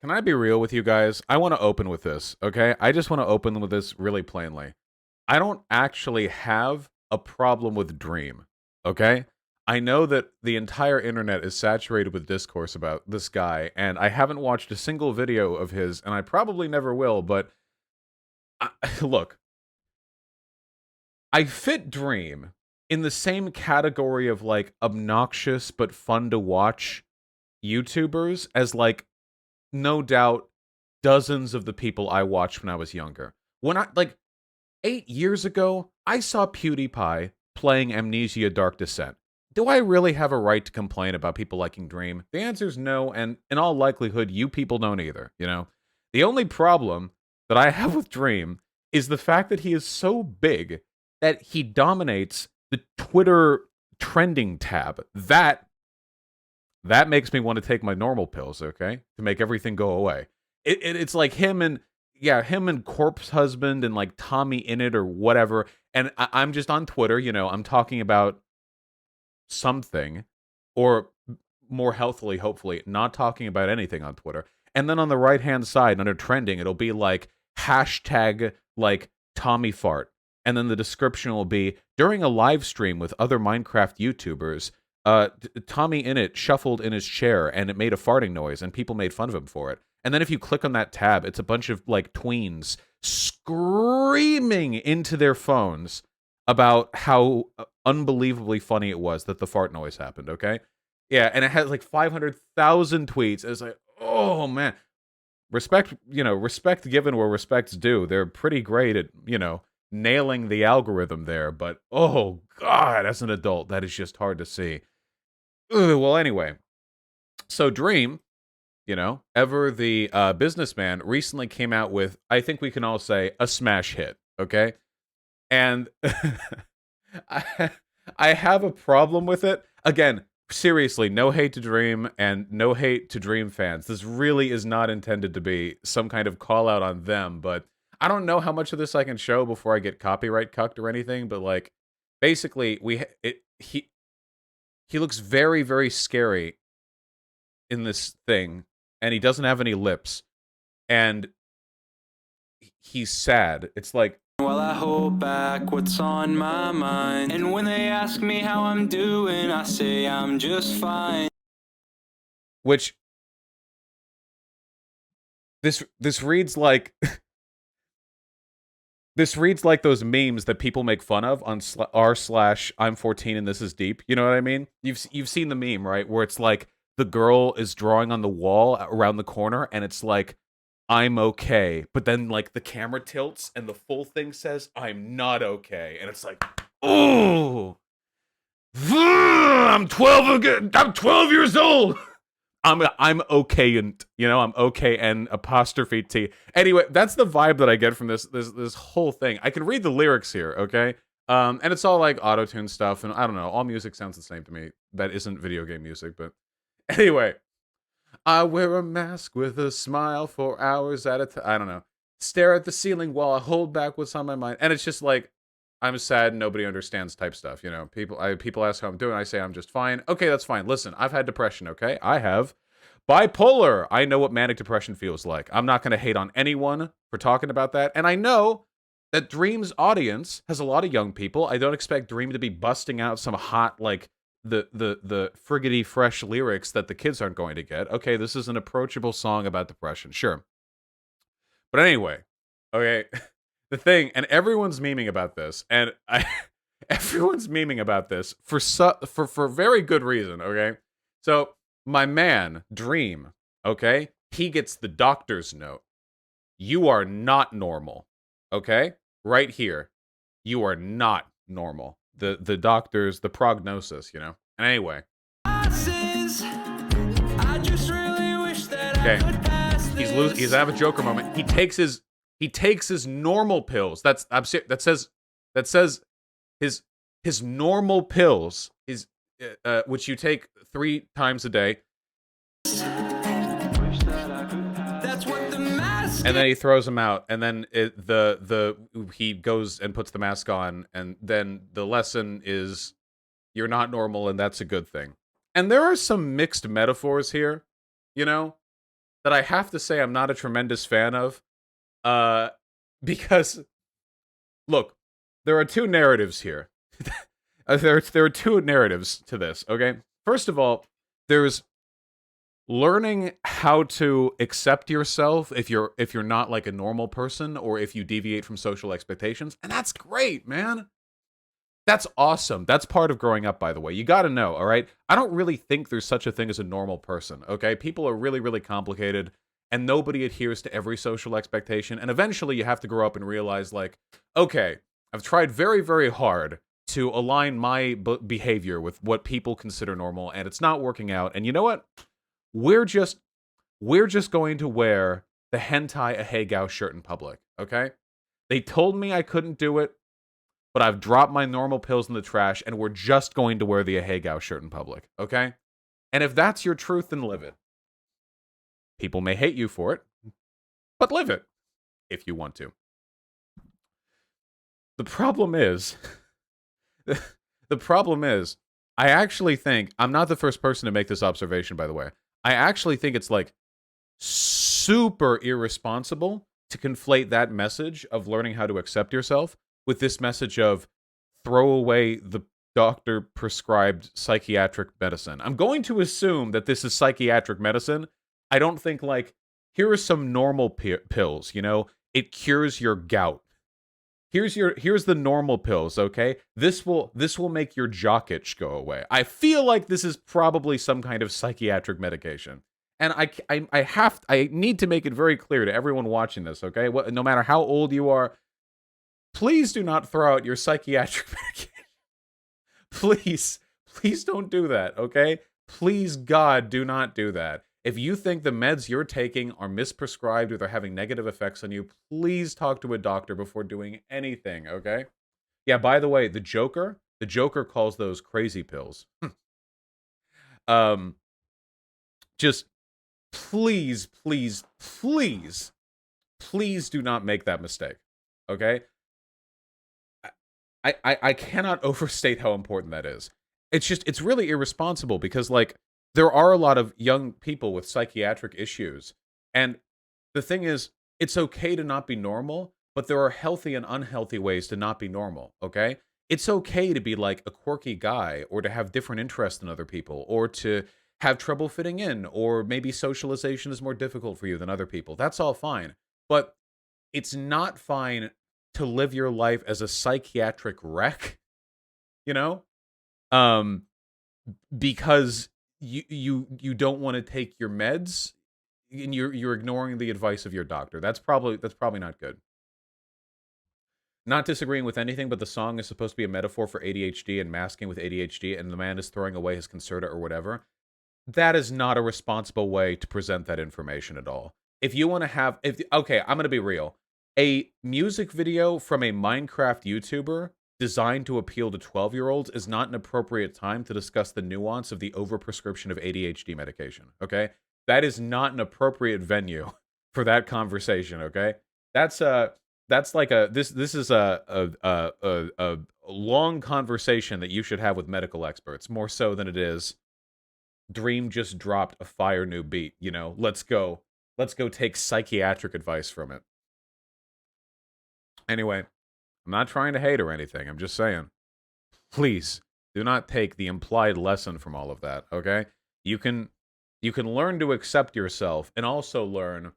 Can I be real with you guys? I want to open with this, okay? I just want to open with this really plainly. I don't actually have a problem with Dream, okay? I know that the entire internet is saturated with discourse about this guy, and I haven't watched a single video of his, and I probably never will, but look, I fit Dream in the same category of like obnoxious but fun to watch YouTubers as like no doubt dozens of the people I watched when I was younger. When I like 8 years ago, I saw PewDiePie playing Amnesia Dark Descent. Do I really have a right to complain about people liking Dream? The answer is no, and in all likelihood, you people don't either, you know? The only problem that I have with Dream is the fact that he is so big that he dominates the Twitter trending tab. That makes me want to take my normal pills, okay? To make everything go away. It's like him and Corpse Husband and like Tommy Innit or whatever. And I'm just on Twitter, you know, I'm talking about something, or more healthily, hopefully, not talking about anything on Twitter. And then on the right-hand side, under trending, it'll be like hashtag like Tommy Fart. And then the description will be, during a live stream with other Minecraft YouTubers, Tommy Innit shuffled in his chair and it made a farting noise and people made fun of him for it. And then if you click on that tab, it's a bunch of like tweens screaming into their phones about how unbelievably funny it was that the fart noise happened, okay? Yeah, and it has like 500,000 tweets. It's like, oh man. Respect, you know, respect given where respect's due. They're pretty great at, you know, nailing the algorithm there, but oh god, as an adult, that is just hard to see. Ugh, well, anyway, so Dream, you know, ever the businessman, recently came out with, I think we can all say, a smash hit, okay? And I, I have a problem with it. Again, seriously, no hate to Dream and no hate to Dream fans. This really is not intended to be some kind of call out on them, but I don't know how much of this I can show before I get copyright cucked or anything, but like basically he looks very, very scary in this thing, and he doesn't have any lips, and he's sad. It's like, while I hold back what's on my mind, and when they ask me how I'm doing, I say I'm just fine. Which this reads like this reads like those memes that people make fun of on r/I'm 14 and this is deep. You know what I mean? You've seen the meme, right? Where it's like the girl is drawing on the wall around the corner and it's like, I'm okay. But then like the camera tilts and the full thing says, I'm not okay. And it's like, oh, I'm 12 again. I'm 12 years old. I'm okay, and you know, I'm okay, and apostrophe T. Anyway, that's the vibe that I get from this whole thing. I can read the lyrics here, okay? And it's all like auto-tune stuff, and I don't know, all music sounds the same to me. That isn't video game music, but anyway. I wear a mask with a smile for hours at a time. I don't know. Stare at the ceiling while I hold back what's on my mind. And it's just like, I'm sad, nobody understands type stuff, you know. People ask how I'm doing, I say I'm just fine. Okay, that's fine. Listen, I've had depression, okay? I have bipolar. I know what manic depression feels like. I'm not going to hate on anyone for talking about that. And I know that Dream's audience has a lot of young people. I don't expect Dream to be busting out some hot, like, the friggity fresh lyrics that the kids aren't going to get. Okay, this is an approachable song about depression, sure. But anyway, okay, the thing, and everyone's memeing about this, and everyone's memeing about this for very good reason, okay? So, my man, Dream, okay? He gets the doctor's note. You are not normal, okay? Right here. You are not normal. The doctors, the prognosis, you know? And anyway. Okay. He's out of a Joker moment. He takes his normal pills. That says his normal pills, his which you take 3 times a day. And then he throws him out, and then he goes and puts the mask on, and then the lesson is You're not normal, and that's a good thing. And there are some mixed metaphors here, you know, that I have to say I'm not a tremendous fan of. Because, look, there are two narratives here. There are two narratives to this, okay? First of all, there's learning how to accept yourself if you're not like a normal person or if you deviate from social expectations, and that's great, man. That's awesome. That's part of growing up, by the way. You got to know, all right? I don't really think there's such a thing as a normal person, okay? People are really, really complicated, and nobody adheres to every social expectation, and eventually you have to grow up and realize, like, okay, I've tried very, very hard to align my behavior with what people consider normal, and it's not working out, and you know what? We're just going to wear the hentai Ahegao shirt in public, okay? They told me I couldn't do it, but I've dropped my normal pills in the trash, and we're just going to wear the Ahegao shirt in public, okay? And if that's your truth, then live it. People may hate you for it, but live it, if you want to. The problem is, I actually think, I'm not the first person to make this observation, by the way. I actually think it's, like, super irresponsible to conflate that message of learning how to accept yourself with this message of throw away the doctor-prescribed psychiatric medicine. I'm going to assume that this is psychiatric medicine. I don't think, like, here are some normal pills, you know? It cures your gout. Here's the normal pills, okay? This will make your jock itch go away. I feel like this is probably some kind of psychiatric medication. And I need to make it very clear to everyone watching this, okay? No matter how old you are, please do not throw out your psychiatric medication. Please don't do that, okay? Please, God, do not do that. If you think the meds you're taking are misprescribed or they're having negative effects on you, please talk to a doctor before doing anything, okay? Yeah, by the way, the Joker calls those crazy pills. Just please do not make that mistake, okay? I cannot overstate how important that is. It's really irresponsible because, like, there are a lot of young people with psychiatric issues. And the thing is, it's okay to not be normal, but there are healthy and unhealthy ways to not be normal, okay? It's okay to be, like, a quirky guy, or to have different interests than other people, or to have trouble fitting in, or maybe socialization is more difficult for you than other people. That's all fine. But it's not fine to live your life as a psychiatric wreck, you know? Because you don't want to take your meds, and you're ignoring the advice of your doctor. That's probably not good. Not disagreeing with anything, but the song is supposed to be a metaphor for ADHD and masking with ADHD, and the man is throwing away his Concerta or whatever. That is not a responsible way to present that information at all. If you want to have, okay, I'm going to be real. A music video from a Minecraft YouTuber designed to appeal to 12-year-olds is not an appropriate time to discuss the nuance of the overprescription of ADHD medication, okay? That is not an appropriate venue for that conversation, okay? This is a long conversation that you should have with medical experts, more so than it is Dream just dropped a fire new beat, you know? Let's go take psychiatric advice from it. Anyway, I'm not trying to hate or anything. I'm just saying, please do not take the implied lesson from all of that, okay? You can learn to accept yourself and also learn,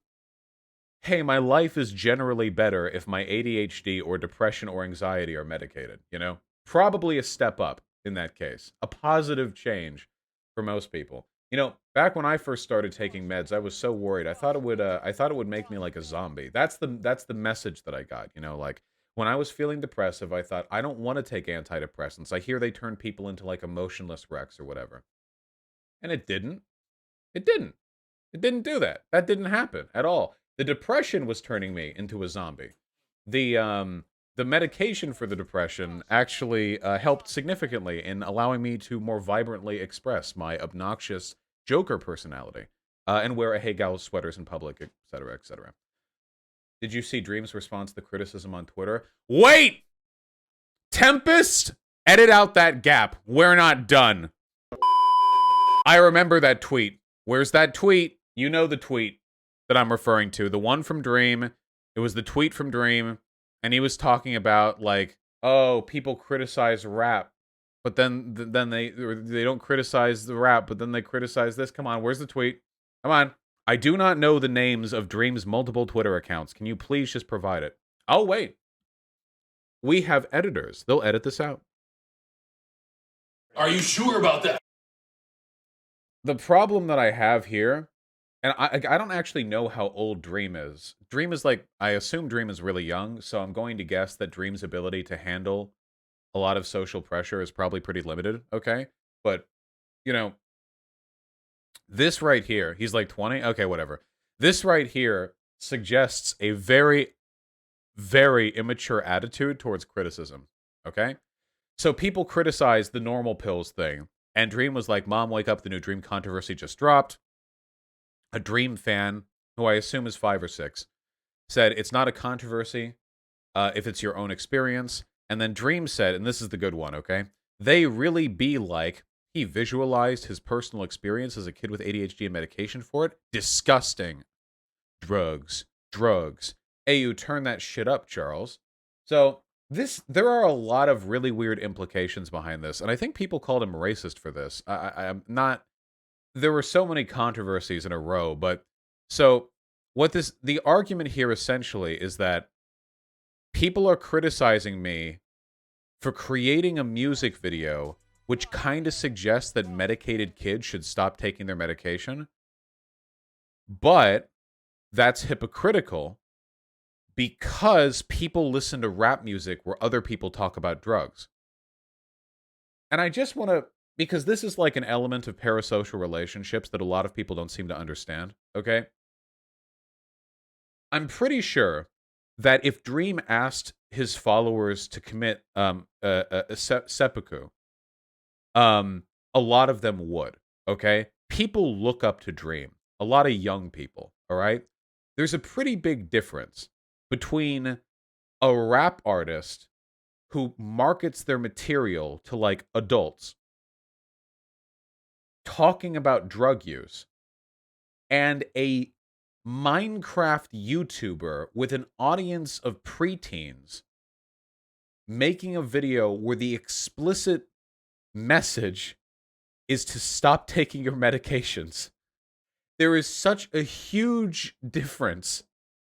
hey, my life is generally better if my ADHD or depression or anxiety are medicated, you know? Probably a step up in that case. A positive change for most people. You know, back when I first started taking meds, I was so worried. I thought it would make me like a zombie. That's the message that I got, you know, like when I was feeling depressive, I thought, I don't want to take antidepressants. I hear they turn people into, like, emotionless wrecks or whatever. And it didn't. It didn't. It didn't do that. That didn't happen at all. The depression was turning me into a zombie. The medication for the depression actually helped significantly in allowing me to more vibrantly express my obnoxious Joker personality and wear Ahegao sweaters in public, etc., etc. Did you see Dream's response to the criticism on Twitter? Wait! Tempest Edit out that gap. We're not done. I remember that tweet. Where's that tweet? You know the tweet that I'm referring to. The one from Dream. It was the tweet from Dream. And he was talking about, like, oh, people criticize rap. But then they don't criticize the rap, but then they criticize this. Come on, where's the tweet? Come on. I do not know the names of Dream's multiple Twitter accounts. Can you please just provide it? Oh, wait. We have editors. They'll edit this out. Are you sure about that? The problem that I have here, and I don't actually know how old Dream is. Dream is like, I assume Dream is really young, so I'm going to guess that Dream's ability to handle a lot of social pressure is probably pretty limited, okay? But, you know, this right here, he's like 20? Okay, whatever. This right here suggests a very, very immature attitude towards criticism, okay? So people criticize the normal pills thing, and Dream was like, Mom, wake up, the new Dream controversy just dropped. A Dream fan, who I assume is 5 or 6, said, it's not a controversy if it's your own experience. And then Dream said, and this is the good one, okay? They really be like, he visualized his personal experience as a kid with ADHD and medication for it. Disgusting. Drugs. Hey, you turn that shit up, Charles. So, there are a lot of really weird implications behind this, and I think people called him racist for this. I'm not... There were so many controversies in a row, but... So, the argument here essentially is that people are criticizing me for creating a music video which kind of suggests that medicated kids should stop taking their medication. But that's hypocritical because people listen to rap music where other people talk about drugs. And I just want to, because this is like an element of parasocial relationships that a lot of people don't seem to understand, okay? I'm pretty sure that if Dream asked his followers to commit seppuku, a lot of them would, okay? People look up to Dream. A lot of young people, all right? There's a pretty big difference between a rap artist who markets their material to, like, adults talking about drug use and a Minecraft YouTuber with an audience of preteens making a video where the explicit message is to stop taking your medications. There is such a huge difference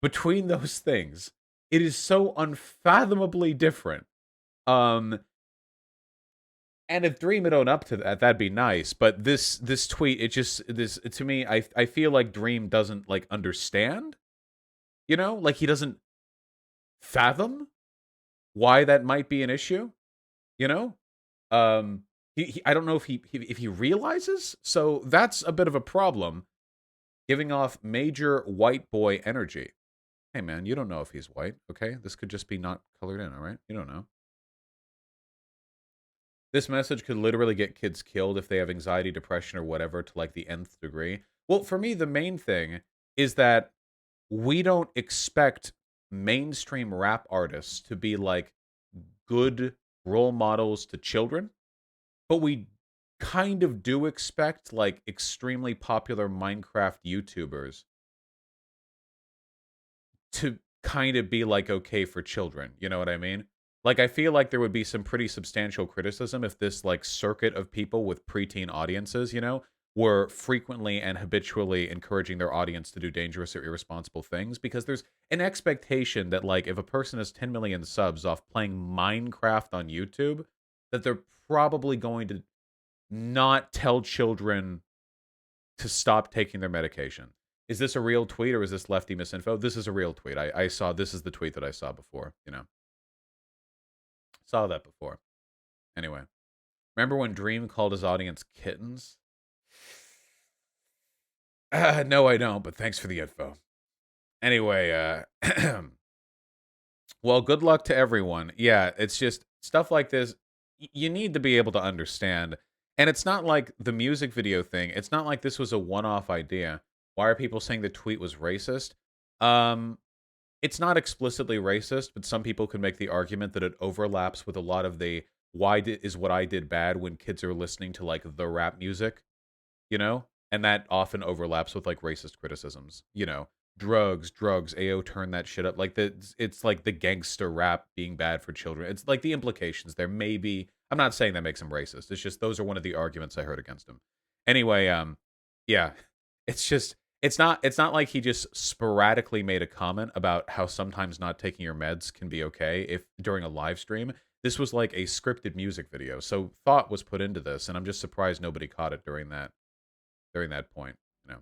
between those things. It is so unfathomably different. And if Dream had owned up to that, that'd be nice. But this tweet, to me, I feel like Dream doesn't, like, understand. You know? Like, he doesn't fathom why that might be an issue. You know? I don't know if he realizes. So that's a bit of a problem. Giving off major white boy energy. Hey, man, you don't know if he's white, okay? This could just be not colored in, all right? You don't know. This message could literally get kids killed if they have anxiety, depression, or whatever to, like, the nth degree. Well, for me, the main thing is that we don't expect mainstream rap artists to be, like, good role models to children. But we kind of do expect, like, extremely popular Minecraft YouTubers to kind of be, like, okay for children. You know what I mean? Like, I feel like there would be some pretty substantial criticism if this, like, circuit of people with preteen audiences, you know, were frequently and habitually encouraging their audience to do dangerous or irresponsible things, because there's an expectation that, like, if a person has 10 million subs off playing Minecraft on YouTube, that they're probably going to not tell children to stop taking their medication. Is this a real tweet or is this lefty misinfo? This is a real tweet. I saw, this is the tweet that I saw before, you know. Saw that before. Anyway. Remember when Dream called his audience kittens? No, I don't, but thanks for the info. Anyway, well, good luck to everyone. Yeah, it's just stuff like this. You need to be able to understand. And it's not like the music video thing. It's not like this was a one-off idea. Why are people saying the tweet was racist? It's not explicitly racist, but some people could make the argument that it overlaps with a lot of the is what I did bad when kids are listening to like the rap music, you know? And that often overlaps with like racist criticisms, you know. Drugs, AO turn that shit up. Like it's like the gangster rap being bad for children. It's like the implications there may be. I'm not saying that makes him racist. It's just those are one of the arguments I heard against him. Anyway, yeah. It's just it's not like he just sporadically made a comment about how sometimes not taking your meds can be okay if during a live stream. This was like a scripted music video. So thought was put into this, and I'm just surprised nobody caught it during that point, you know.